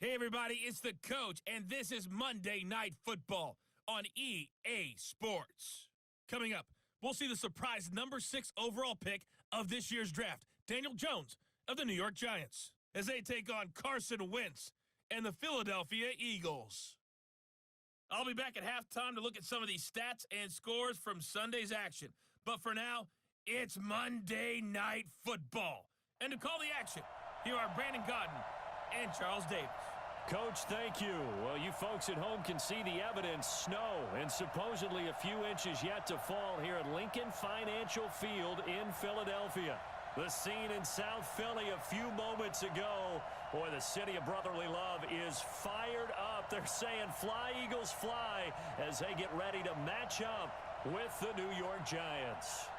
Hey everybody, it's the coach, and this is Monday Night Football on EA Sports. Coming up, we'll see the surprise number 6 overall pick of this year's draft, Daniel Jones of the New York Giants, as they take on Carson Wentz and the Philadelphia Eagles. I'll be back at halftime to look at some of these stats and scores from Sunday's action. But for now, it's Monday Night Football. And to call the action, here are Brandon Godden and Charles Davis. Coach, thank you. Well, you folks at home can see the evidence. Snow and supposedly a few inches yet to fall here at Lincoln Financial Field in Philadelphia. The scene in South Philly a few moments ago. Boy, the city of brotherly love is fired up. They're saying, "Fly, Eagles, fly," as they get ready to match up with the New York Giants.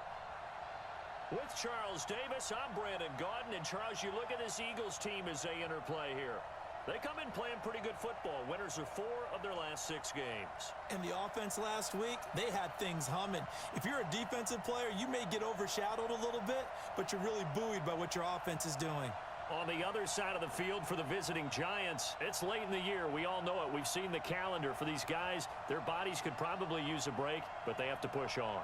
With Charles Davis, I'm Brandon Godden. And, Charles, you look at this Eagles team as they interplay here. They come in playing pretty good football. Winners are 4 of their last 6 games. And the offense last week, they had things humming. If you're a defensive player, you may get overshadowed a little bit, but you're really buoyed by what your offense is doing. On the other side of the field for the visiting Giants, it's late in the year. We all know it. We've seen the calendar for these guys. Their bodies could probably use a break, but they have to push on.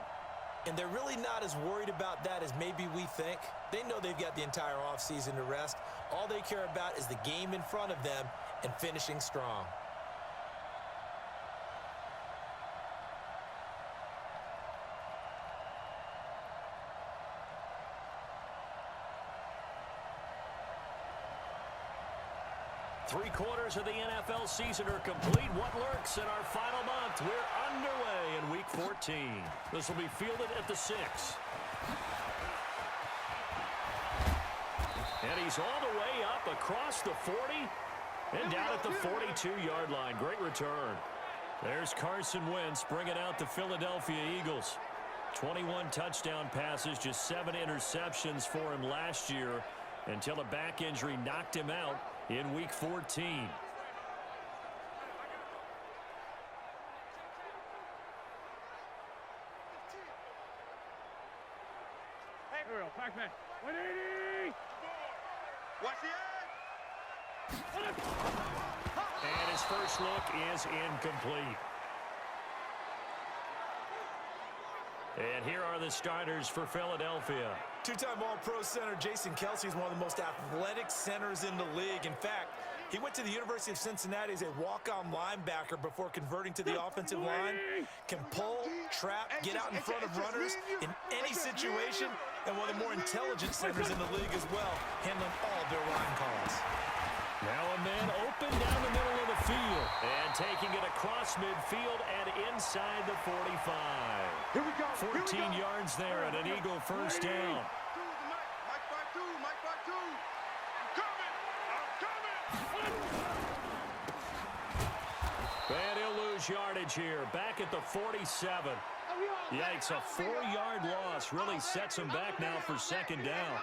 And they're really not as worried about that as maybe we think. They know they've got the entire offseason to rest. All they care about is the game in front of them and finishing strong. Three-quarters of the NFL season are complete. What lurks in our final month? We're underway in Week 14. This will be fielded at the 6. And he's all the way up across the 40 and down at the 42-yard line. Great return. There's Carson Wentz bringing out the Philadelphia Eagles. 21 touchdown passes, just 7 interceptions for him last year until a back injury knocked him out in Week 14. Hey, back. 180. Watch the edge. And his first look is incomplete. And here are the starters for Philadelphia. Two-time All-Pro center Jason Kelce is one of the most athletic centers in the league. In fact, he went to the University of Cincinnati as a walk-on linebacker before converting to the offensive line. Can pull, trap, get out in front of runners in any situation, and one of the more intelligent centers in the league as well, handling all their line calls. Now a man open down the middle of the field and taking it across midfield and inside the 45. Here we go. 14 yards there and an Eagle first down. Mike 5-2. I'm coming. And he'll lose yardage here. Back at the 47. Yikes, a 4-yard loss really sets him back now for second down.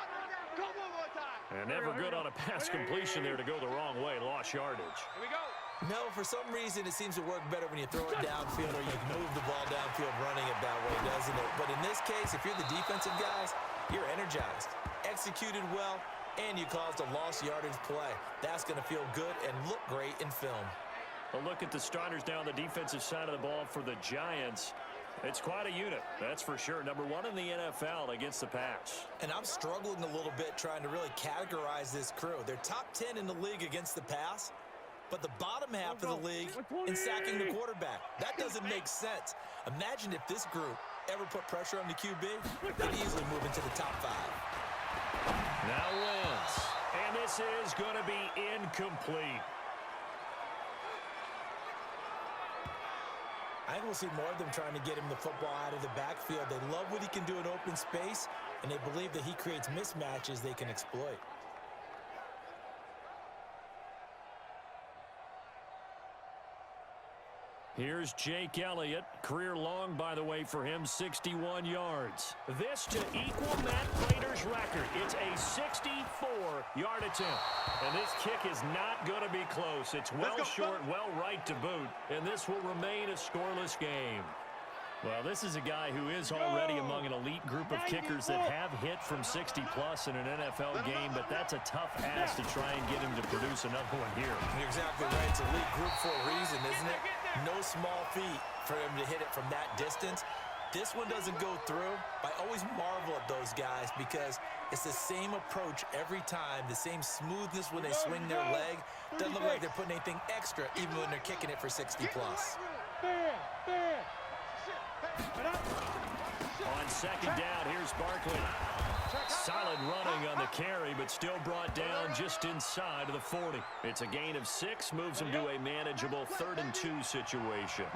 And never good on a pass completion there to go the wrong way. Lost yardage. Here we go. No, for some reason it seems to work better when you throw it downfield or you move the ball downfield running it that way, doesn't it? But in this case, if you're the defensive guys, you're energized, executed well, and you caused a lost yardage play. That's going to feel good and look great in film. A look at the starters now on the defensive side of the ball for the Giants. It's quite a unit, that's for sure. Number 1 in the NFL against the pass. And I'm struggling a little bit trying to really categorize this crew. They're top 10 in the league against the pass, but the bottom half of the league in sacking the quarterback. That doesn't make sense. Imagine if this group ever put pressure on the QB, they'd easily move into the top 5. Now Wentz. And this is going to be incomplete. I think we'll see more of them trying to get him the football out of the backfield. They love what he can do in open space, and they believe that he creates mismatches they can exploit. Here's Jake Elliott. Career long, by the way, for him, 61 yards. This to equal Matt Prater's record. It's a 64-yard attempt. And this kick is not going to be close. It's well short, well right to boot. And this will remain a scoreless game. Well, this is a guy who is already among an elite group of kickers that have hit from 60-plus in an NFL game, but that's a tough ask to try and get him to produce another one here. You're exactly right. It's elite group for a reason, isn't it? No small feat for him to hit it from that distance. This one doesn't go through. I always marvel at those guys because it's the same approach every time, the same smoothness when they swing their leg. Doesn't look like they're putting anything extra even when they're kicking it for 60-plus. On second down, here's Barkley. Solid running on the carry, but still brought down just inside of the 40. It's a gain of 6, moves him to a manageable 3rd and 2 situation.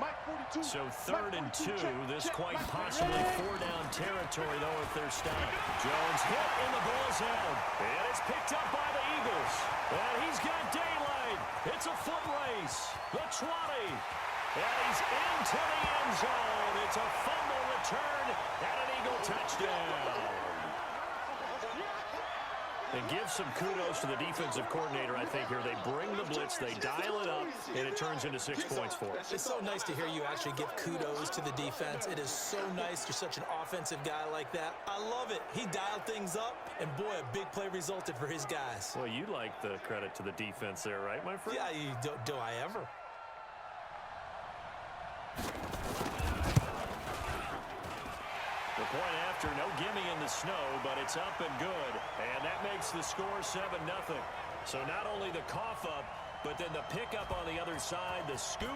So 3rd and 2, this quite possibly 4-down territory, though, if they're stopped. Jones hit, and the ball's out. And it's picked up by the Eagles. And he's got daylight. It's a foot race. The 20. And he's into the end zone. It's a fumble return and an Eagle touchdown. And give some kudos to the defensive coordinator, I think, here. They bring the blitz, they dial it up, and it turns into 6 points for us. It's so nice to hear you actually give kudos to the defense. It is so nice you're such an offensive guy like that. I love it. He dialed things up, and boy, a big play resulted for his guys. Well, you like the credit to the defense there, right, my friend? Yeah, do I ever? The point after, no gimme in the snow, but it's up and good. And that makes the score 7-0. So not only the cough up, but then the pickup on the other side, the scoop,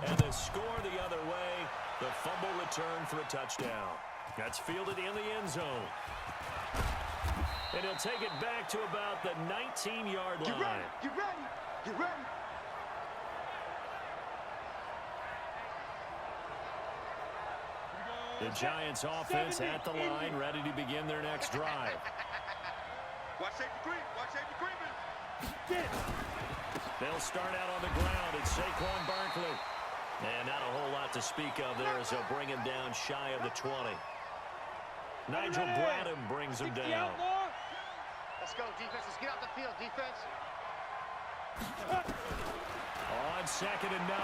and the score the other way. The fumble return for a touchdown. That's fielded in the end zone. And he'll take it back to about the 19-yard line. Get ready, get ready, get ready. The Giants offense at the line, ready to begin their next drive. Watch safety creep, watch safety creeping. They'll start out on the ground. It's Saquon Barkley. And not a whole lot to speak of there as they'll bring him down shy of the 20. Nigel Bradham brings him down. Let's go, defense. Let's get out the field, defense. On 2nd and 9,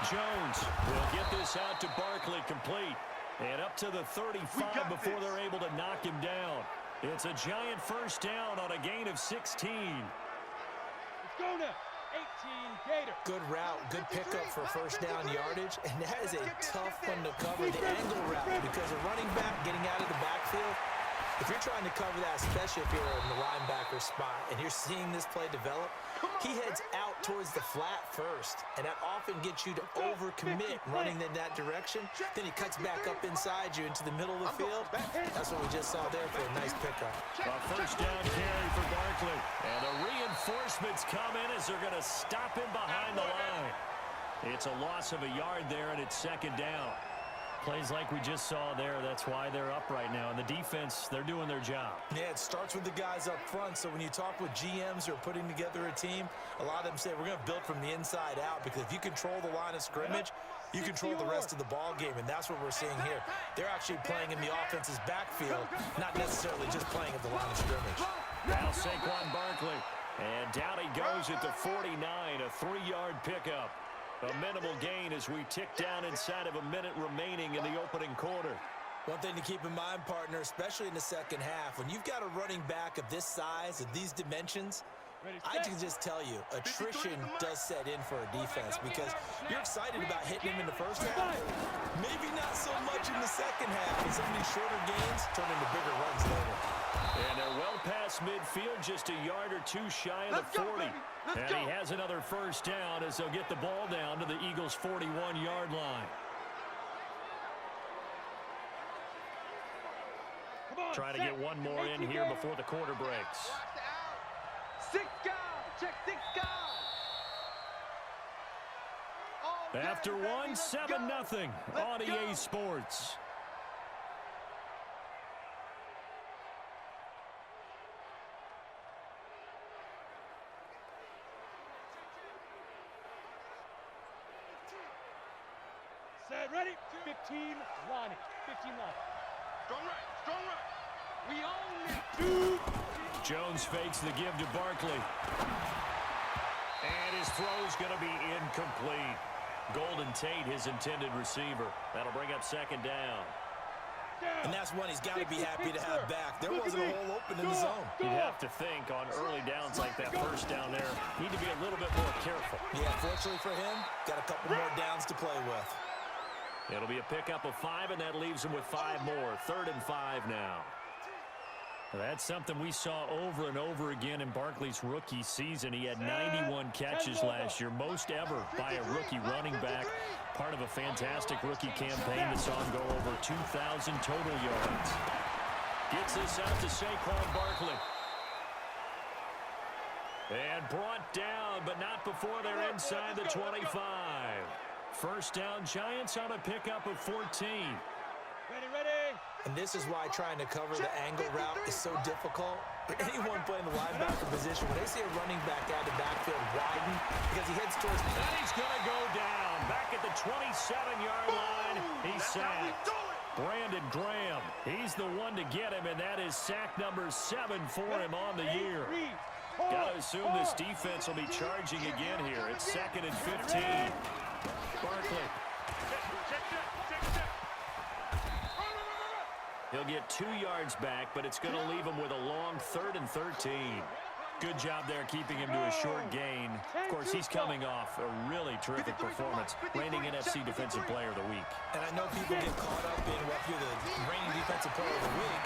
Jones will get this out to Barkley complete. And up to the 35 before they're able to knock him down. It's a Giant first down on a gain of 16. Let's go now. 18 Gator. Good route, good pickup for first down yardage, and that is a tough one to cover, the angle route, because a running back getting out of the backfield, if you're trying to cover that, especially if you're in the linebacker spot and you're seeing this play develop, he heads out towards the flat first, and that often gets you to overcommit running in that direction. Then he cuts back up inside you into the middle of the field. That's what we just saw there for a nice pickup. A first down carry for Barkley. And the reinforcements come in as they're going to stop him behind the line. It's a loss of a yard there, and it's 2nd down. Plays like we just saw there, that's why they're up right now. And the defense, they're doing their job. Yeah, it starts with the guys up front. So when you talk with GMs who are putting together a team, a lot of them say we're going to build from the inside out, because if you control the line of scrimmage, you control the rest of the ball game, and that's what we're seeing here. They're actually playing in the offense's backfield, not necessarily just playing at the line of scrimmage. Now Saquon Barkley. And down he goes at the 49, a 3-yard pickup. A minimal gain as we tick down inside of a minute remaining in the opening quarter. One thing to keep in mind, partner, especially in the second half, when you've got a running back of this size, of these dimensions, I can just tell you, attrition does set in for a defense, because you're excited about hitting him in the first half. Maybe not so much in the second half, and some of these shorter gains turn into bigger runs later. And they're well past midfield, just a yard or two shy of the 40. And he has another first down as they'll get the ball down to the Eagles' 41-yard line. Trying to get one more in here before the quarter breaks. 6 guys. Check 6 guys. After one, 7-0 on EA Sports. Set, ready? 15 line. 15 line. Strong right, strong right. We own it. 2. Jones fakes the give to Barkley. And his throw's going to be incomplete. Golden Tate, his intended receiver. That'll bring up second down. And that's one he's got to be happy to have back. There wasn't a hole open in the zone. You'd have to think on early downs like that first down there, need to be a little bit more careful. Yeah, fortunately for him, got a couple more downs to play with. It'll be a pickup of 5, and that leaves him with 5 more. 3rd and 5 now. That's something we saw over and over again in Barkley's rookie season. He had 91 catches last year, most ever by a rookie running back. Part of a fantastic rookie campaign that saw him go over 2,000 total yards. Gets this out to Saquon Barkley. And brought down, but not before they're inside the 25. First down, Giants on a pickup of 14. Ready. And this is why trying to cover the angle route is so difficult. Anyone playing the linebacker position, when they see a running back out of the backfield widen because he heads towards... And he's going to go down. Back at the 27-yard line, he's sacked. Brandon Graham, he's the one to get him, and that is sack number 7 for him on the year. Got to assume this defense will be charging again here. It's 2nd and 15. Barkley. He'll get 2 yards back, but it's going to leave him with a long 3rd and 13. Good job there keeping him to a short gain. Of course, he's coming off a really terrific performance, reigning NFC Defensive Player of the Week. And I know people get caught up in what you're the reigning Defensive Player of the Week.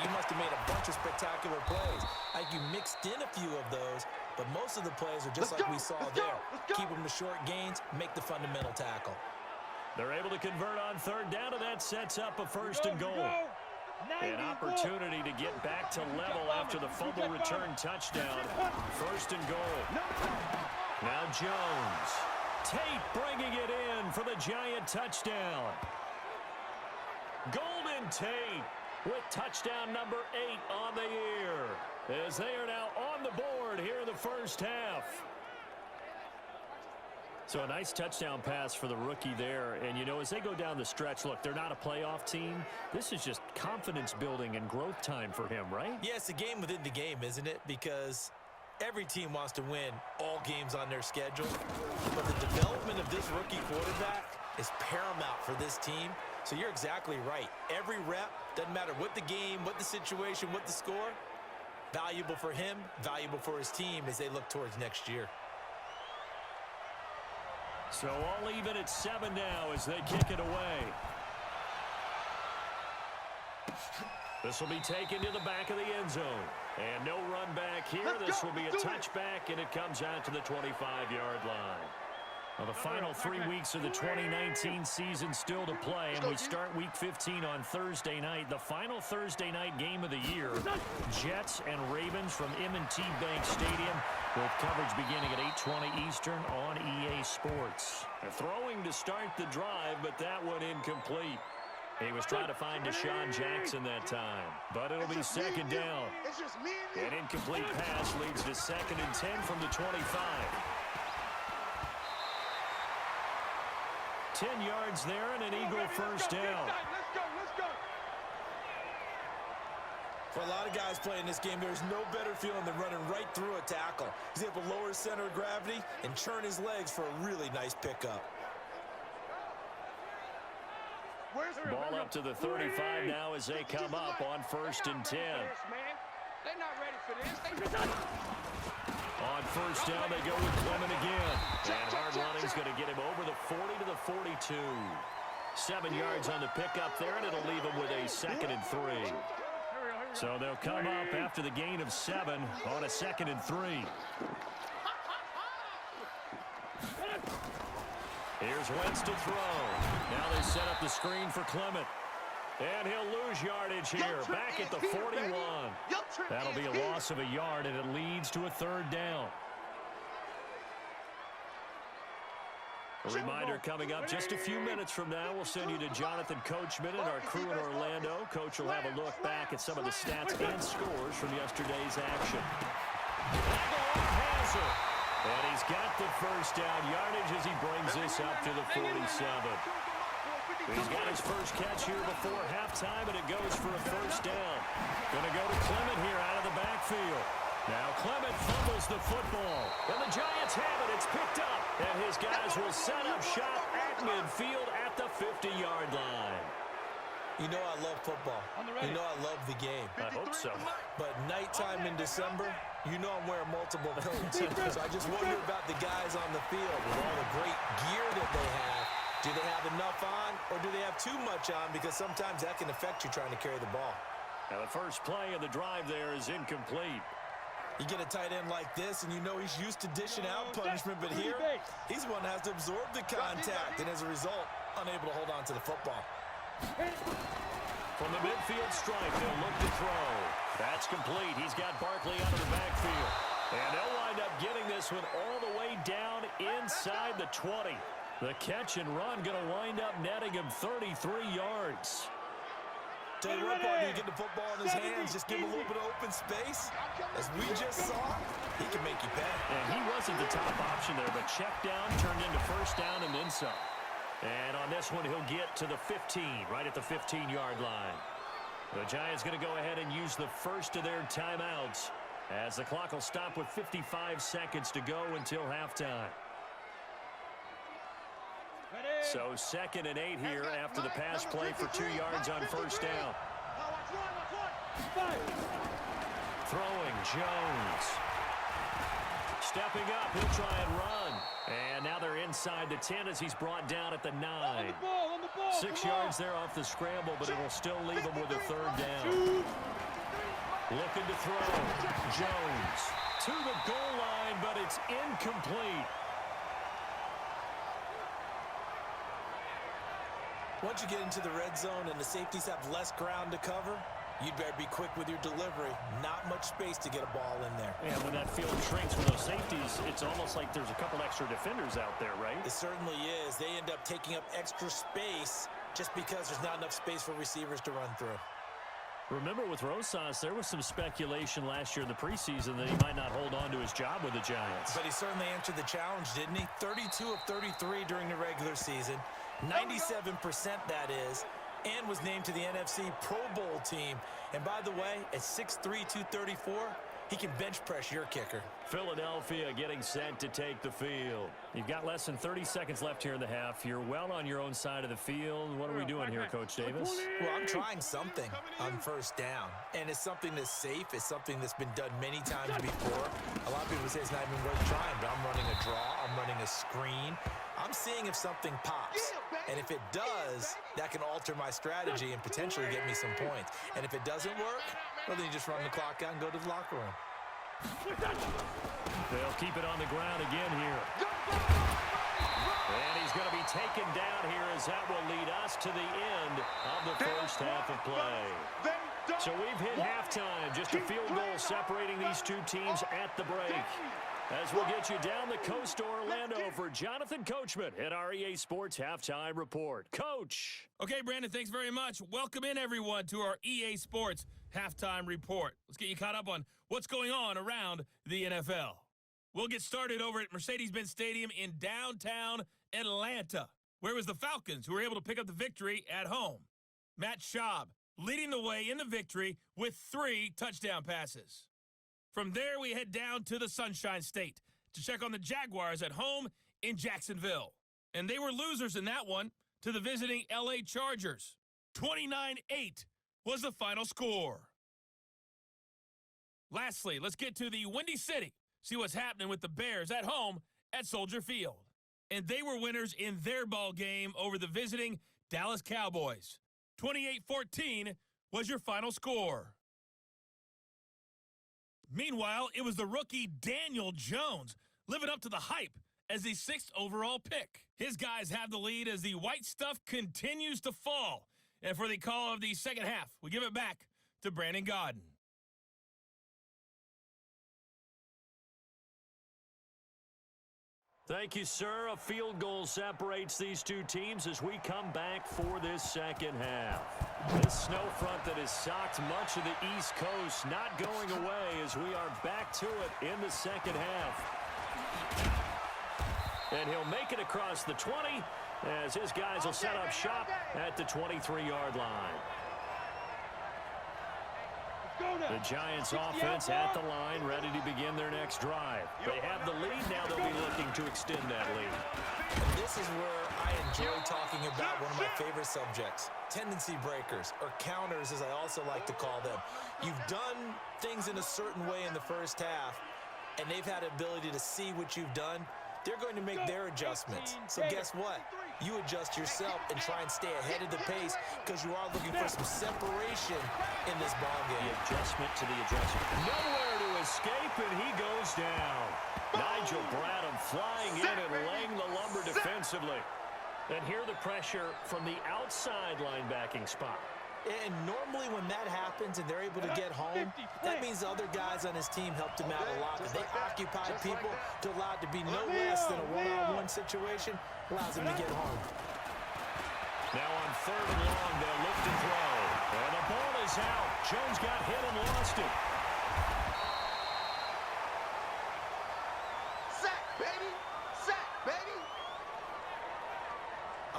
You must have made a bunch of spectacular plays. I think you mixed in a few of those, but most of the plays are just like we saw there. Keep them to short gains, make the fundamental tackle. They're able to convert on 3rd down, and that sets up a 1st and goal. An opportunity to get back to level after the fumble return touchdown. 1st and goal. Now Jones. Tate bringing it in for the Giant touchdown. Golden Tate with touchdown number 8 on the year, as they are now on the board here in the first half. So a nice touchdown pass for the rookie there. And, you know, as they go down the stretch, look, they're not a playoff team. This is just confidence building and growth time for him, right? Yeah, it's a game within the game, isn't it? Because every team wants to win all games on their schedule. But the development of this rookie quarterback is paramount for this team. So you're exactly right. Every rep, doesn't matter what the game, what the situation, what the score, valuable for him, valuable for his team as they look towards next year. So all even at 7 now as they kick it away. This will be taken to the back of the end zone. And no run back here. This will be a touchback, and it comes out to the 25-yard line. Well, the final 3 weeks of the 2019 season still to play, and we start Week 15 on Thursday night. The final Thursday night game of the year, Jets and Ravens from M&T Bank Stadium, with coverage beginning at 8:20 Eastern on EA Sports. They're throwing to start the drive, but that one incomplete. He was trying to find Deshaun Jackson that time, but it'll be 2nd down. An incomplete pass leads to 2nd and 10 from the 25. 10 yards there and an Eagle first down. Let's go. For a lot of guys playing this game, there's no better feeling than running right through a tackle. He's able to lower his center of gravity and churn his legs for a really nice pickup. Ball up to the 35 now as they come up on 1st and 10. They're not ready for this. On 1st down, they go with Clement again. And hard running's going to get him over the 40 to the 42. 7 yards on the pickup there, and it'll leave him with a 2nd and 3. So they'll come up after the gain of 7 on a 2nd and 3. Here's Wentz to throw. Now they set up the screen for Clement. And he'll lose yardage here, back at the 41. That'll be a loss of a yard, and it leads to a 3rd down. A reminder coming up just a few minutes from now. We'll send you to Jonathan Coachman and our crew in Orlando. Coach will have a look back at some of the stats and scores from yesterday's action. Aguilar has it. And he's got the 1st down yardage as he brings this up to the 47. He's got his first catch here before halftime, and it goes for a 1st down. Going to go to Clement here out of the backfield. Now Clement fumbles the football. And the Giants have it. It's picked up. And his guys will set up shop at midfield at the 50-yard line. You know I love football. You know I love the game. I hope so. But nighttime in December, you know I'm wearing multiple coats. So I just wonder about the guys on the field with all the great gear that they have. Do they have enough on, or do they have too much on? Because sometimes that can affect you trying to carry the ball. Now the first play of the drive there is incomplete. You get a tight end like this, and you know he's used to dishing out punishment, but here, he's the one that has to absorb the contact, and as a result, unable to hold on to the football. From the midfield stripe, they'll look to throw. That's complete. He's got Barkley out of the backfield. And they'll wind up getting this one all the way down inside the 20. The catch and run going to wind up netting him 33 yards. Tell you what, partner, you get the football in his hands, just give him a little bit of open space. As we just saw, he can make you pay. And he wasn't the top option there, but check down turned into first down and then some. And on this one, he'll get to the 15, right at the 15-yard line. The Giants going to go ahead and use the first of their timeouts as the clock will stop with 55 seconds to go until halftime. So 2nd and 8 here after the pass play for 2 yards on first down. Throwing Jones. Stepping up, he'll try and run. And now they're inside the 10 as he's brought down at the 9. 6 yards there off the scramble, but it'll still leave him with a 3rd down. Looking to throw. Jones to the goal line, but it's incomplete. Once you get into the red zone and the safeties have less ground to cover, you'd better be quick with your delivery. Not much space to get a ball in there. And when that field shrinks with those safeties, it's almost like there's a couple extra defenders out there, right? It certainly is. They end up taking up extra space just because there's not enough space for receivers to run through. Remember with Rosas, there was some speculation last year in the preseason that he might not hold on to his job with the Giants. But he certainly answered the challenge, didn't he? 32 of 33 during the regular season. 97% that is. And was named to the NFC Pro Bowl team. And by the way, at 6'3", 234, he can bench press your kicker. Philadelphia getting set to take the field. You've got less than 30 seconds left here in the half. You're well on your own side of the field. What are we doing here, Coach Davis? Well, I'm trying something on first down. And it's something that's safe. It's something that's been done many times before. A lot of people say it's not even worth trying, but I'm running a draw. I'm running a screen. I'm seeing if something pops. And if it does, that can alter my strategy and potentially get me some points. And if it doesn't work, well, then you just run the clock out and go to the locker room. They'll keep it on the ground again here. And he's going to be taken down here as that will lead us to the end of the first half of play. So we've hit halftime. Just a field goal separating these two teams at the break. As we'll get you down the coast to Orlando for Jonathan Coachman at our EA Sports Halftime Report. Coach. Okay, Brandon, thanks very much. Welcome in, everyone, to our EA Sports Halftime Report. Let's get you caught up on what's going on around the NFL. We'll get started over at Mercedes-Benz Stadium in downtown Atlanta, where it was the Falcons who were able to pick up the victory at home. Matt Schaub leading the way in the victory with 3 touchdown passes. From there, we head down to the Sunshine State to check on the Jaguars at home in Jacksonville. And they were losers in that one to the visiting LA Chargers. 29-8 was the final score. Lastly, let's get to the Windy City, see what's happening with the Bears at home at Soldier Field. And they were winners in their ball game over the visiting Dallas Cowboys. 28-14 was your final score. Meanwhile, it was the rookie Daniel Jones living up to the hype as the 6th overall pick. His guys have the lead as the white stuff continues to fall. And for the call of the second half, we give it back to Brandon Godden. Thank you, sir. A field goal separates these two teams as we come back for this second half. This snow front that has socked much of the East Coast not going away as we are back to it in the second half. And he'll make it across the 20 as his guys will set up shop at the 23-yard line. The Giants offense at the line, ready to begin their next drive. They have the lead. Now they'll be looking to extend that lead. And this is where I enjoy talking about one of my favorite subjects, tendency breakers, or counters as I also like to call them. You've done things in a certain way in the first half, and they've had the ability to see what you've done. They're going to make their adjustments. So guess what? You adjust yourself and try and stay ahead of the pace because you are looking for some separation in this ball game. The adjustment to the adjustment. Nowhere to escape, and he goes down. Nigel Bradham flying in and laying the lumber defensively. And here the pressure from the outside linebacking spot. And normally when that happens and they're able to get home, that means the other guys on his team helped him out a lot. They occupied people to allow it to be no less than a one-on-one situation, allows him to get home. Now on 3rd and long, they'll look to throw. And the ball is out. Jones got hit and lost it. Sack, baby! Sack, baby!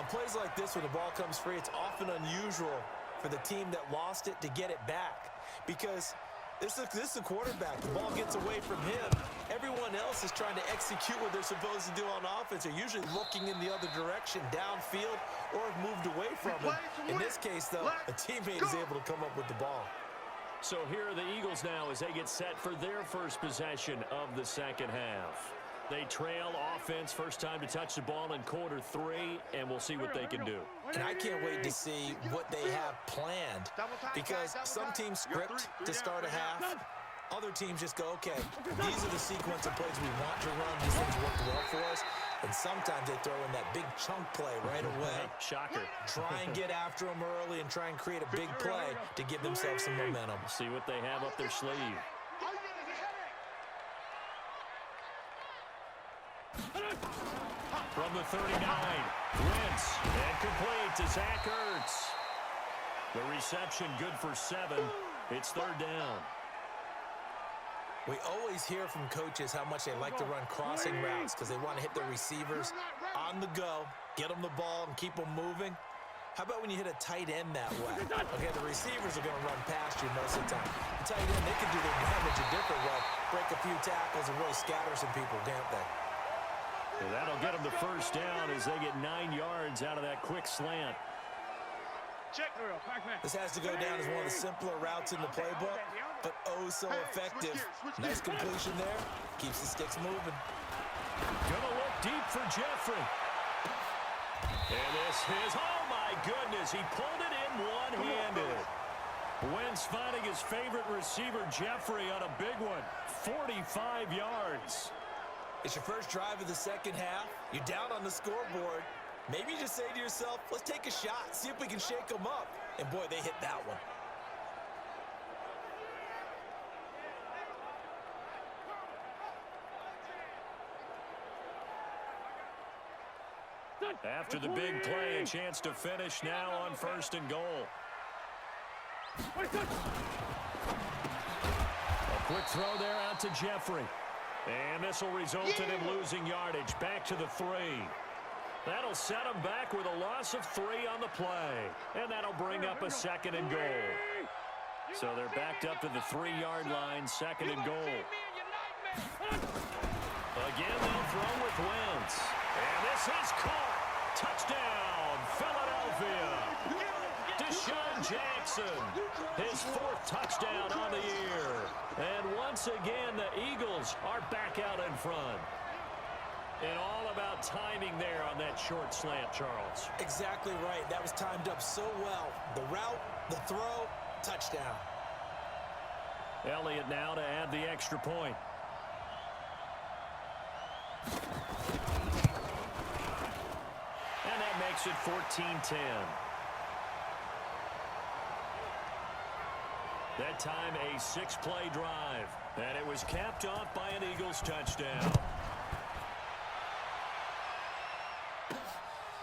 On plays like this, when the ball comes free, it's often unusual for the team that lost it to get it back, because this is a quarterback. The ball gets away from him. Everyone else is trying to execute what they're supposed to do on offense. They're usually looking in the other direction, downfield, or have moved away from him. In this case, though, a teammate is able to come up with the ball. So here are the Eagles now as they get set for their first possession of the second half. They trail offense, first time to touch the ball in quarter 3, and we'll see what they can do. And I can't wait to see what they have planned, because some teams script to start a half. Other teams just go, okay, these are the sequence of plays we want to run. These things work well for us. And sometimes they throw in that big chunk play right away. Shocker. Try and get after them early and try and create a big play to give themselves some momentum. See what they have up their sleeve. From the 39, Wentz, and complete to Zach Ertz. The reception good for 7. It's 3rd down. We always hear from coaches how much they like to run crossing routes because they want to hit their receivers on the go, get them the ball, and keep them moving. How about when you hit a tight end that way? Okay, the receivers are going to run past you most of the time. The tight end, they can do their damage a different way, break a few tackles and really scatter some people, can't they? Well, that'll get them the first down as they get 9 yards out of that quick slant. This has to go down as one of the simpler routes in the playbook, but oh so effective. Nice completion there. Keeps the sticks moving. Gonna look deep for Jeffrey. And this is, oh my goodness, he pulled it in one-handed. Wentz finding his favorite receiver, Jeffrey, on a big one. 45 yards. It's your first drive of the second half. You're down on the scoreboard. Maybe you just say to yourself, let's take a shot, see if we can shake them up. And boy, they hit that one. After the big play, a chance to finish now on 1st and goal. A quick throw there out to Jeffrey. And this will result in him losing yardage. Back to the 3. That'll set him back with a loss of 3 on the play. And that'll bring up a 2nd and goal. So they're backed up to the 3-yard line, 2nd and goal. Again, they'll throw with Wentz. And this is caught. Touchdown, Philadelphia. Deshaun Jackson, his 4th touchdown on the year. And once again, the Eagles are back out in front. And all about timing there on that short slant, Charles. Exactly right. That was timed up so well. The route, the throw, touchdown. Elliott now to add the extra point. And that makes it 14-10. That time a 6-play drive. And it was capped off by an Eagles touchdown.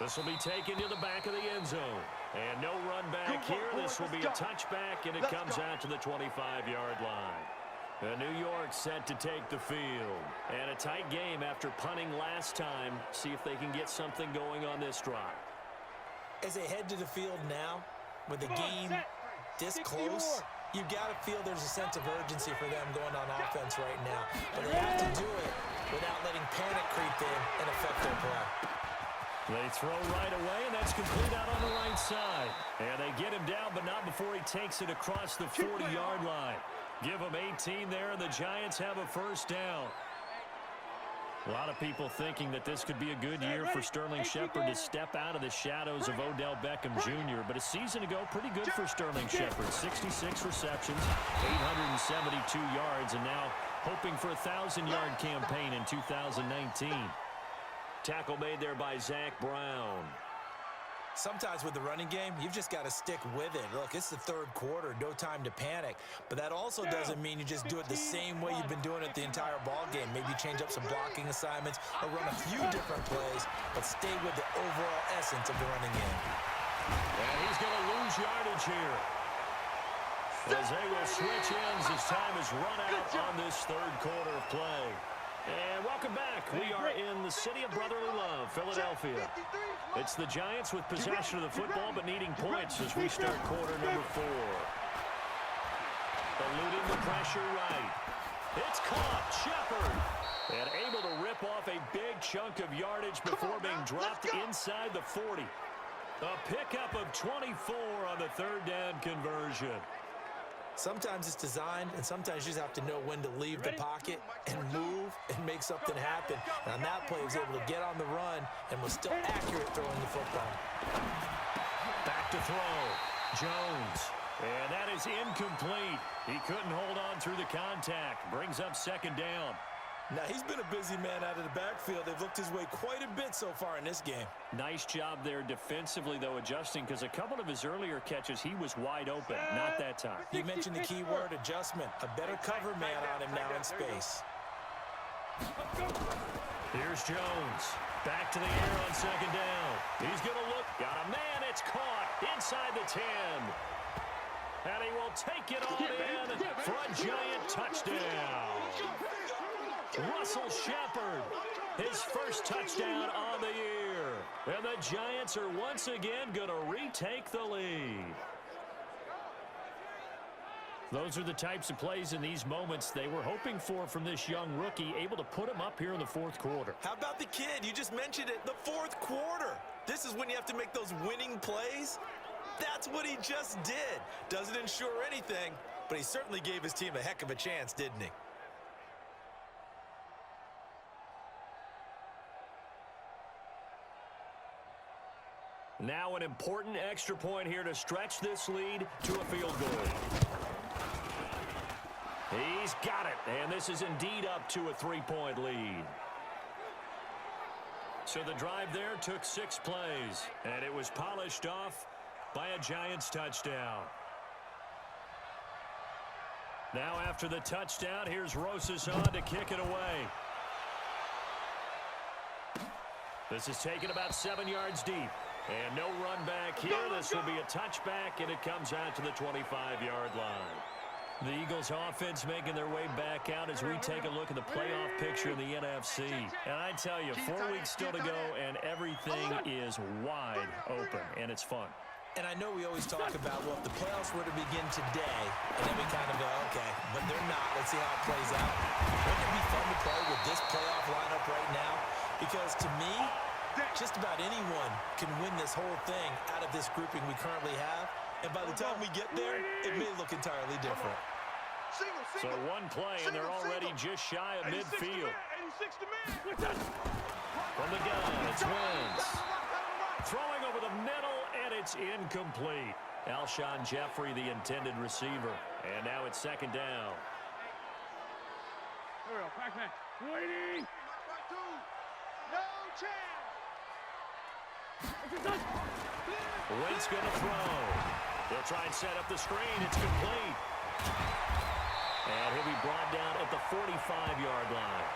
This will be taken to the back of the end zone. And no run back here. This will be a touchback, and it comes out to the 25-yard line. New York set to take the field. And a tight game after punting last time. See if they can get something going on this drive. As they head to the field now, with the game this close, You got to feel there's a sense of urgency for them going on offense right now. But they have to do it without letting panic creep in and affect their play. They throw right away, and that's complete out on the right side. And they get him down, but not before he takes it across the 40-yard line. Give him 18 there, and the Giants have a first down. A lot of people thinking that this could be a good year for Sterling Shepard to step out of the shadows of Odell Beckham Jr., but a season ago, pretty good for Sterling Shepard. 66 receptions, 872 yards, and now hoping for a 1,000-yard campaign in 2019. Tackle made there by Zach Brown. Sometimes with the running game, you've just got to stick with it. Look, it's the third quarter, no time to panic. But that also doesn't mean you just do it the same way you've been doing it the entire ball game. Maybe change up some blocking assignments or run a few different plays, but stay with the overall essence of the running game. And he's going to lose yardage here, as they will switch ends as time is run out on this third quarter of play. And welcome back. We are in the city of brotherly love, Philadelphia. It's the Giants with possession of the football but needing points as we start quarter number 4. Eluding the pressure right. It's caught. Shepard. And able to rip off a big chunk of yardage before being dropped inside the 40. A pickup of 24 on the third down conversion. Sometimes it's designed, and sometimes you just have to know when to leave the pocket and move and make something happen. And on that play, he was able to get on the run and was still accurate throwing the football. Back to throw. Jones. And that is incomplete. He couldn't hold on through the contact. Brings up second down. Now, he's been a busy man out of the backfield. They've looked his way quite a bit so far in this game. Nice job there defensively, though, adjusting, because a couple of his earlier catches, he was wide open. Not that time. You mentioned the key word, adjustment. A better cover man on him now in space. Here's Jones. Back to the air on second down. He's going to look. Got a man. It's caught inside the 10. And he will take it on in for a giant touchdown. Russell Shepard, his first touchdown on the year. And the Giants are once again going to retake the lead. Those are the types of plays in these moments they were hoping for from this young rookie, able to put him up here in the fourth quarter. How about the kid? You just mentioned it, the fourth quarter. This is when you have to make those winning plays. That's what he just did. Doesn't ensure anything, but he certainly gave his team a heck of a chance, didn't he? Now an important extra point here to stretch this lead to a field goal. He's got it, and this is indeed up to a 3-point lead. So the drive there took 6 plays, and it was polished off by a Giants touchdown. Now after the touchdown, here's Rosas on to kick it away. This is taken about 7 yards deep. And no run back here. This will be a touchback, and it comes out to the 25-yard line. The Eagles offense making their way back out as we take a look at the playoff picture in the NFC. And I tell you, 4 weeks still to go, and everything is wide open, and it's fun. And I know we always talk about, well, if the playoffs were to begin today, and then we kind of go, okay, but they're not. Let's see how it plays out. Wouldn't it be fun to play with this playoff lineup right now? Because to me, just about anyone can win this whole thing out of this grouping we currently have. And by the time we get there, it may look entirely different. So one play, and they're already just shy of midfield. From the gun, it's Wentz. Throwing over the middle, and it's incomplete. Alshon Jeffrey, the intended receiver. And now it's second down. Here we go, Pac-Man. Waiting. No chance. Wentz going to throw. He'll try and set up the screen. It's complete. And he'll be brought down at the 45-yard line.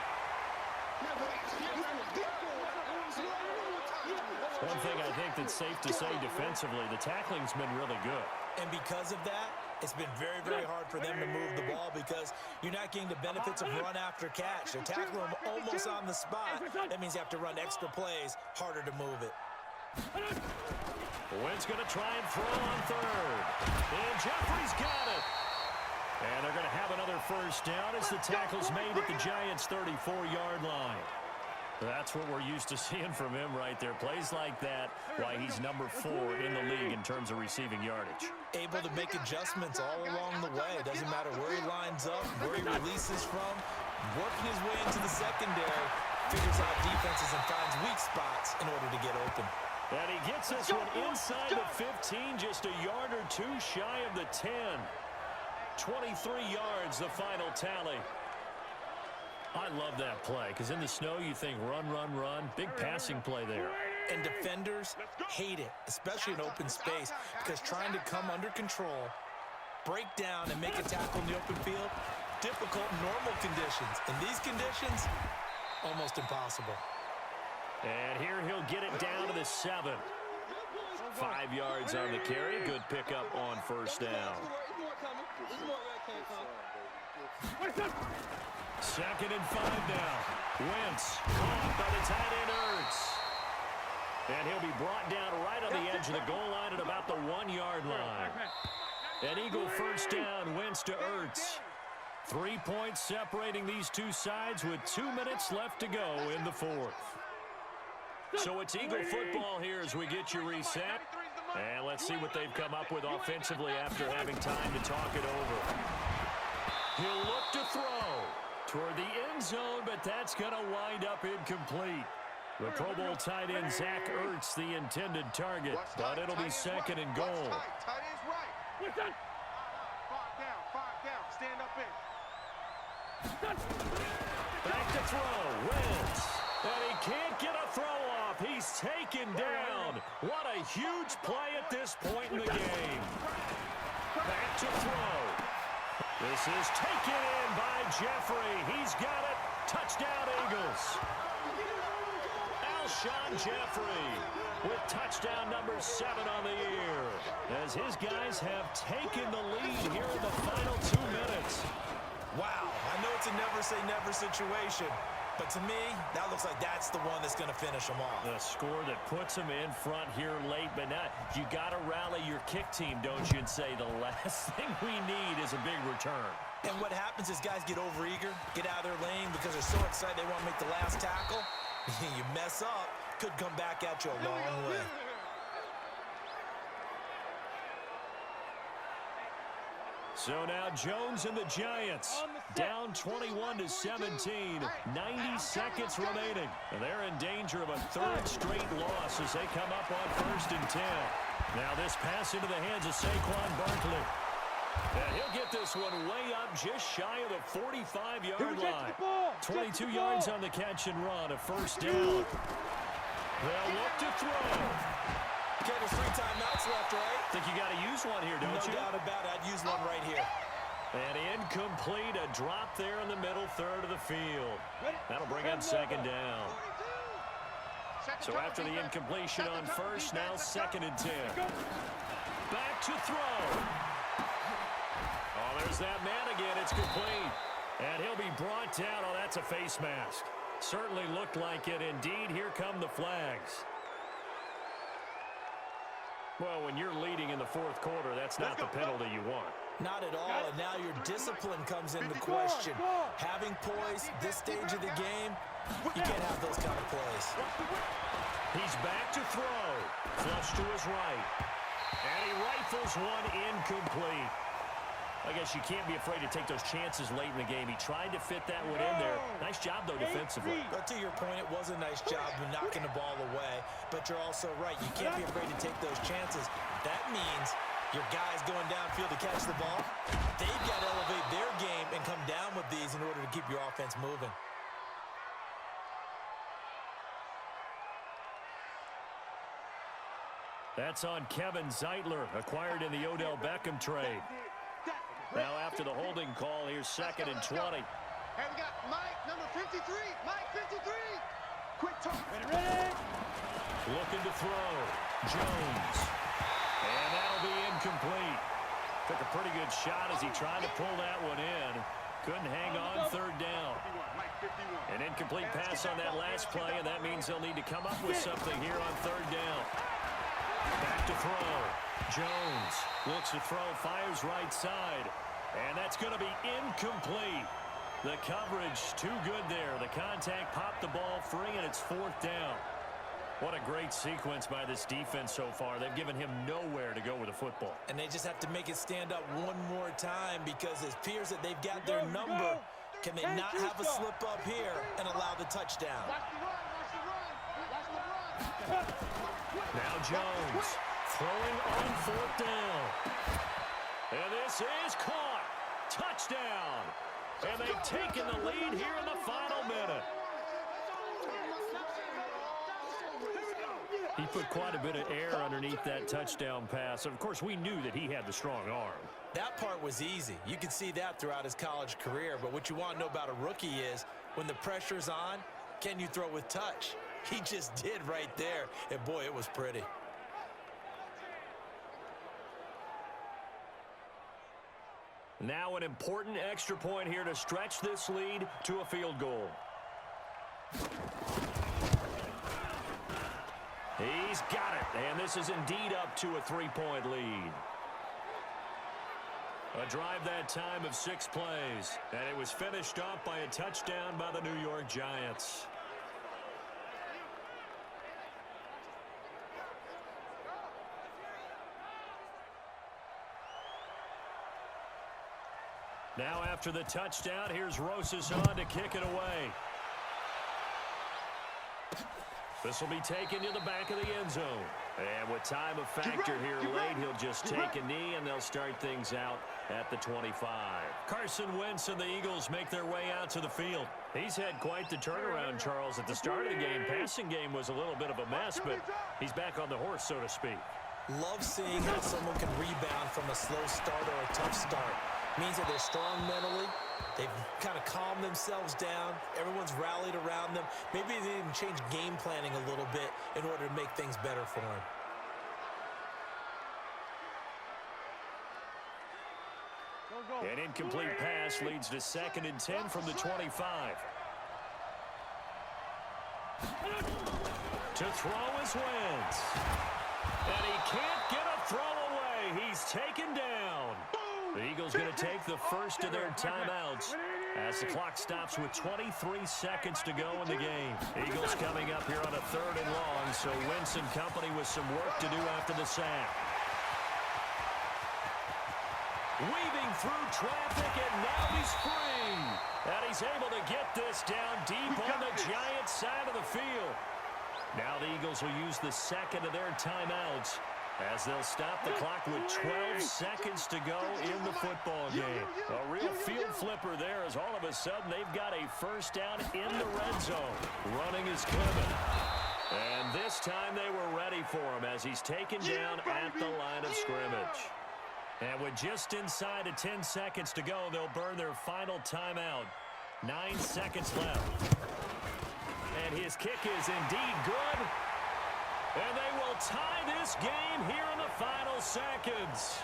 One thing I think that's safe to say defensively, the tackling's been really good. And because of that, it's been very, very hard for them to move the ball because you're not getting the benefits of run after catch. They're tackling them almost on the spot. That means you have to run extra plays, harder to move it. Wentz going to try and throw on third. And Jeffrey's got it. And they're going to have another first down as the tackle's made at the Giants' 34-yard line. That's what we're used to seeing from him right there. Plays like that, why he's number 4 in the league in terms of receiving yardage. Able to make adjustments all along the way. Doesn't matter where he lines up, where he releases from. Working his way into the secondary, figures out defenses and finds weak spots in order to get open. And he gets this one inside the 15, just a yard or two shy of the 10. 23 yards, the final tally. I love that play, because in the snow you think run, run, run. Big passing play there. And defenders hate it, especially in open space, because trying to come under control, break down, and make a tackle in the open field, difficult in normal conditions. In these conditions, almost impossible. And here he'll get it down to the 7. 5 yards on the carry. Good pickup on first down. 2nd and 5 now. Wentz caught by the tight end Ertz. And he'll be brought down right on the edge of the goal line at about the 1-yard line. An Eagle first down, Wentz to Ertz. 3 points separating these two sides with 2 minutes left to go in the 4th. So it's Eagle football here as we get you reset. And let's see what they've come up with offensively after having time to talk it over. He'll look to throw toward the end zone, but that's going to wind up incomplete. The Pro Bowl tight end Zach Ertz, the intended target, but it'll be 2nd and goal. Tight end's right. 5 down, stand up in. Back to throw, Wentz. And he can't get a throw off. He's taken down. What a huge play at this point in the game. Back to throw. This is taken in by Jeffrey. He's got it. Touchdown, Eagles. Alshon Jeffrey with touchdown number 7 on the year, as his guys have taken the lead here in the final 2 minutes. Wow, I know it's a never-say-never situation, but to me, that looks like that's the one that's going to finish them off. The score that puts them in front here late, but not. You got to rally your kick team, don't you, and say the last thing we need is a big return. And what happens is guys get overeager, get out of their lane because they're so excited they want to make the last tackle. You mess up, could come back at you a long way. So now Jones and the Giants down 21-17, 90 seconds remaining. And they're in danger of a 3rd straight loss as they come up on 1st and 10. Now this pass into the hands of Saquon Barkley. And he'll get this one way up just shy of the 45-yard line. 22 yards on the catch and run, a first down. They'll look to throw. Okay, there's 3 timeouts left, right? Think you got to use one here, don't you? No doubt about it. I'd use one right here. And incomplete, a drop there in the middle third of the field. That'll bring up 2nd down. So after the incompletion on first, now 2nd and 10. Back to throw. Oh, there's that man again. It's complete. And he'll be brought down. Oh, that's a face mask. Certainly looked like it. Indeed, here come the flags. Well, when you're leading in the 4th quarter, that's not the penalty you want. Not at all, and now your discipline comes into question. Having poise this stage of the game, you can't have those kind of plays. He's back to throw. Flush to his right. And he rifles one incomplete. I guess you can't be afraid to take those chances late in the game. He tried to fit that one in there. Nice job, though, defensively. But to your point, it was a nice job of knocking the ball away. But you're also right. You can't be afraid to take those chances. That means your guys going downfield to catch the ball, they've got to elevate their game and come down with these in order to keep your offense moving. That's on Kevin Zeitler, acquired in the Odell Beckham trade. Now after the holding call, here's 2nd and 20. Hey, we got Mike, number 53. Mike, 53. Quick talk. Ready. Looking to throw. Jones. And that'll be incomplete. Took a pretty good shot as he tried to pull that one in. Couldn't hang on 3rd down. An incomplete pass on that last play, and that means they'll need to come up with something here on 3rd down. Back to throw. Jones looks to throw, fires right side. And that's going to be incomplete. The coverage too good there. The contact popped the ball free, and it's 4th down. What a great sequence by this defense so far. They've given him nowhere to go with the football. And they just have to make it stand up one more time because it appears that they've got their number. Can they not have a slip up here and allow the touchdown? Now Jones throwing on 4th down. And this is caught. Touchdown. And they've taken the lead here in the final minute. He put quite a bit of air underneath that touchdown pass. Of course, we knew that he had the strong arm. That part was easy. You can see that throughout his college career. But what you want to know about a rookie is when the pressure's on, can you throw with touch? He just did right there. And, boy, it was pretty. Now an important extra point here to stretch this lead to a field goal. He's got it, and this is indeed up to a 3-point lead. A drive that time of 6 plays, and it was finished off by a touchdown by the New York Giants. Now after the touchdown, here's Rosas on to kick it away. This will be taken to the back of the end zone. And with time of factor here late, he'll just take a knee, and they'll start things out at the 25. Carson Wentz and the Eagles make their way out to the field. He's had quite the turnaround, Charles. At the start of the game, passing game was a little bit of a mess, but he's back on the horse, so to speak. Love seeing how someone can rebound from a slow start or a tough start. Means that they're strong mentally. They've kind of calmed themselves down. Everyone's rallied around them. Maybe they even change game planning a little bit in order to make things better for them. An incomplete pass leads to 2nd and 10 from the 25. To throw is Wentz. And he can't get a throw away. He's taken down. The Eagles going to take the first of their timeouts as the clock stops with 23 seconds to go in the game. Eagles coming up here on a 3rd and long, so Wentz and company with some work to do after the sack. Weaving through traffic, and now he's free. And he's able to get this down deep on the Giants' side of the field. Now the Eagles will use the 2nd of their timeouts as they'll stop the clock with 12 seconds to go in the football game. A real field flipper there as all of a sudden they've got a first down in the red zone. Running is Clement. And this time they were ready for him as he's taken down at the line of scrimmage. And with just inside of 10 seconds to go, they'll burn their final timeout. 9 seconds left. And his kick is indeed good. And they will tie this game here in the final seconds.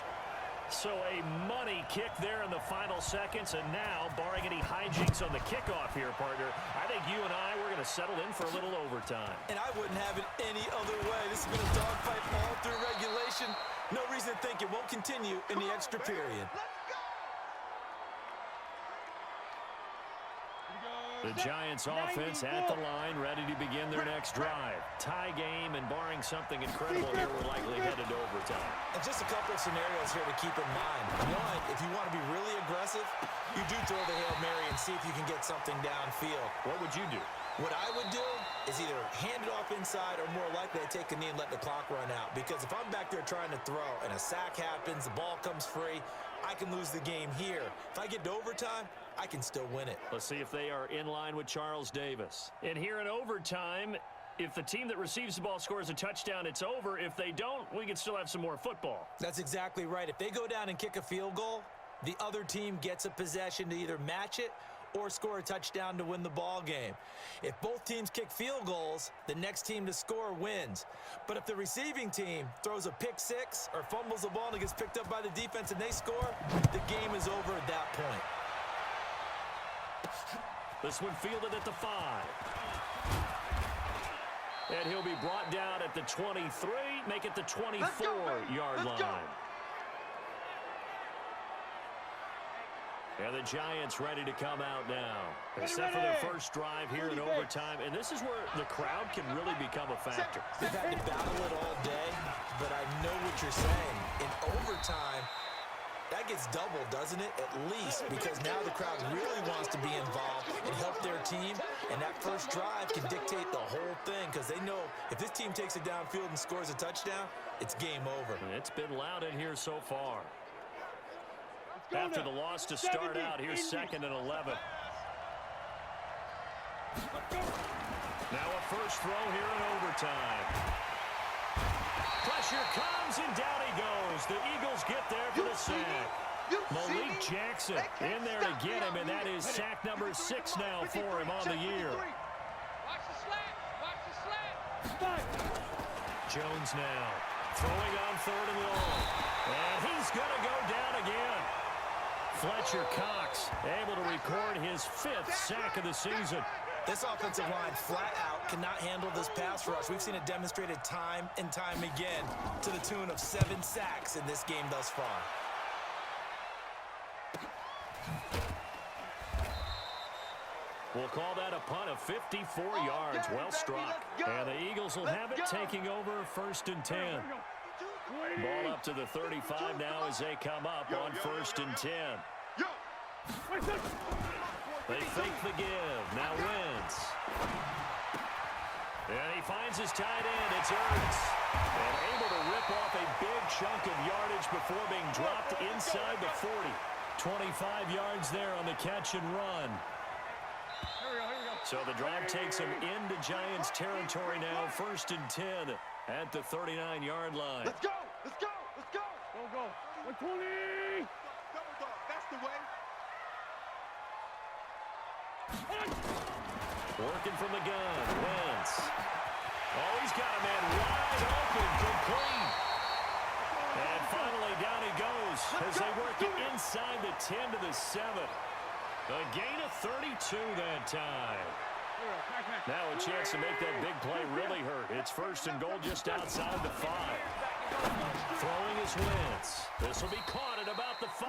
So a money kick there in the final seconds. And now, barring any hijinks on the kickoff here, partner, I think you and I, we're going to settle in for a little overtime. And I wouldn't have it any other way. This has been a dogfight all through regulation. No reason to think it won't continue in the extra period. The Giants offense at the line, ready to begin their next drive. Tie game, and barring something incredible here, we're likely headed to overtime. And just a couple of scenarios here to keep in mind. One, if you want to be really aggressive, you do throw the Hail Mary and see if you can get something downfield. What would you do? What I would do is either hand it off inside or more likely I take a knee and let the clock run out. Because if I'm back there trying to throw and a sack happens, the ball comes free, I can lose the game here. If I get to overtime, I can still win it. Let's see if they are in line with Charles Davis. And here in overtime, if the team that receives the ball scores a touchdown, it's over. If they don't, we can still have some more football. That's exactly right. If they go down and kick a field goal, the other team gets a possession to either match it or score a touchdown to win the ball game. If both teams kick field goals, the next team to score wins. But if the receiving team throws a pick six or fumbles the ball and it gets picked up by the defense and they score, the game is over at that point. This one fielded at the 5. And he'll be brought down at the 23, make it the 24-yard line. And the Giants ready to come out now. They're set for their first drive here in overtime. And this is where the crowd can really become a factor. They've had to battle it all day, but I know what you're saying. In overtime, that gets doubled, doesn't it? At least, because now the crowd really wants to be involved and help their team. And that first drive can dictate the whole thing because they know if this team takes it downfield and scores a touchdown, it's game over. And it's been loud in here so far. After the loss to start out, here's 2nd and 11. Now a first throw here in overtime. Pressure comes, and down he goes. The Eagles get there for the sack. Malik Jackson in there to get him, and that is sack number 6 now for him on the year. Watch the slant. Watch the slant. Jones now throwing on 3rd and long. And he's going to go down again. Fletcher Cox able to record his 5th sack of the season. This offensive line flat out cannot handle this pass rush. We've seen it demonstrated time and time again to the tune of 7 sacks in this game thus far. We'll call that a punt of 54 yards. Well struck. And the Eagles will have it, taking over 1st and 10. Ball up to the 35 now as they come up on 1st and 10. They fake the give. Now Wentz. And he finds his tight end. It's Ertz. And able to rip off a big chunk of yardage before being dropped inside the 40. 25 yards there on the catch and run. So the drive takes him into Giants territory now. 1st and 10 at the 39-yard line. Let's go! Let's go! Let's go! Go! 120! That's the way. Working from the gun. Wentz. Oh, he's got a man wide open. Complete. And finally down he goes as they work it inside the 10 to the 7. A gain of 32 that time. Now a chance to make that big play really hurt. It's 1st and goal just outside the 5. Throwing is Wentz. This will be caught at about the 5.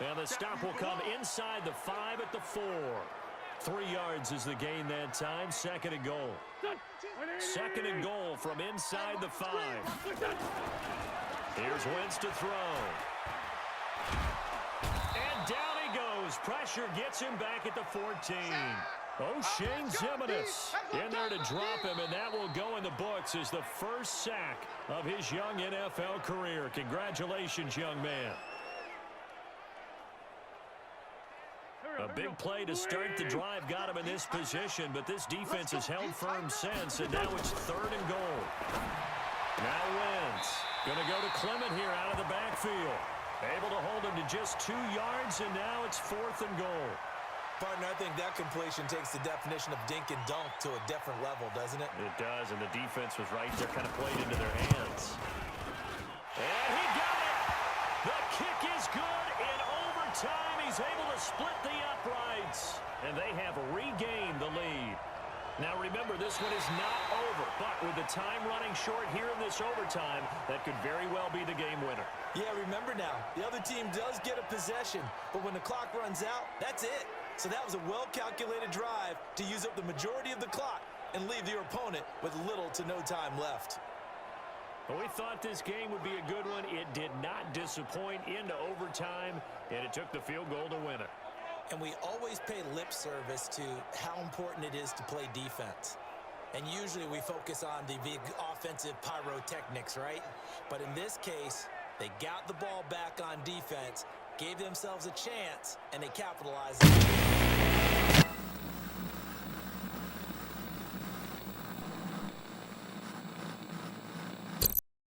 And the stop will come inside the 5 at the 4. 3 yards is the gain that time. 2nd and goal. 2nd and goal from inside the 5. Here's Wentz to throw. And down he goes. Pressure gets him back at the 14. Shane Zimenez in there to drop him, and that will go in the books as the first sack of his young NFL career. Congratulations, young man. A big play to start the drive got him in this position, but this defense has held firm since, and now it's 3rd and goal. Now Wentz going to go to Clement here out of the backfield. Able to hold him to just 2 yards, and now it's 4th and goal. Partner, I think that completion takes the definition of dink and dunk to a different level, doesn't it? It does, and the defense was right there, kind of played into their hands. And he got it! The kick is good in overtime. He's able to split the uprights, and they have regained the lead. Now remember, this one is not over, but with the time running short here in this overtime, that could very well be the game winner. Yeah, remember now, the other team does get a possession, but when the clock runs out, that's it. So that was a well-calculated drive to use up the majority of the clock and leave your opponent with little to no time left. Well, we thought this game would be a good one. It did not disappoint into overtime, and it took the field goal to win it. And we always pay lip service to how important it is to play defense. And usually we focus on the big offensive pyrotechnics, right? But in this case, they got the ball back on defense, gave themselves a chance, and they capitalized.